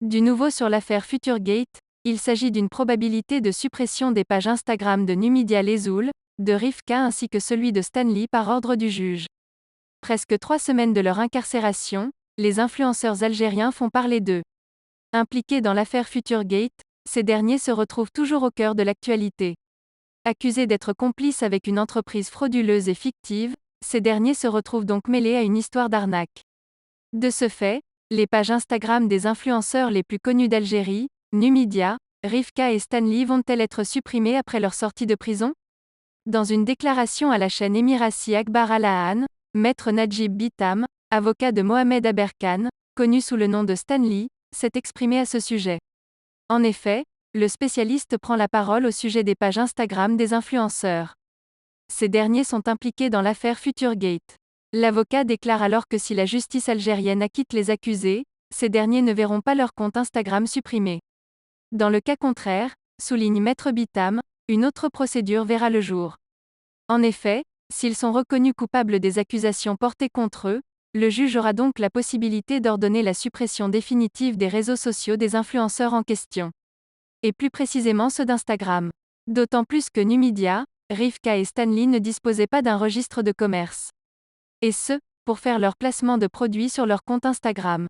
Du nouveau sur l'affaire Futurgate, il s'agit d'une probabilité de suppression des pages Instagram de Numidia Lezoul, de Rivka ainsi que celui de Stanley par ordre du juge. Presque 3 semaines de leur incarcération, les influenceurs algériens font parler d'eux. Impliqués dans l'affaire Futurgate, ces derniers se retrouvent toujours au cœur de l'actualité. Accusés d'être complices avec une entreprise frauduleuse et fictive, ces derniers se retrouvent donc mêlés à une histoire d'arnaque. De ce fait, les pages Instagram des influenceurs les plus connus d'Algérie, Numidia, Rivka et Stanley vont-elles être supprimées après leur sortie de prison? Dans une déclaration à la chaîne Emirati Akbar Alahan, Maître Najib Bitam, avocat de Mohamed Aberkan, connu sous le nom de Stanley, s'est exprimé à ce sujet. En effet, le spécialiste prend la parole au sujet des pages Instagram des influenceurs. Ces derniers sont impliqués dans l'affaire Futurgate. L'avocat déclare alors que si la justice algérienne acquitte les accusés, ces derniers ne verront pas leur compte Instagram supprimé. Dans le cas contraire, souligne Maître Bitam, une autre procédure verra le jour. En effet, s'ils sont reconnus coupables des accusations portées contre eux, le juge aura donc la possibilité d'ordonner la suppression définitive des réseaux sociaux des influenceurs en question. Et plus précisément ceux d'Instagram. D'autant plus que Numidia, Rivka et Stanley ne disposaient pas d'un registre de commerce. Et ce, pour faire leur placement de produits sur leur compte Instagram.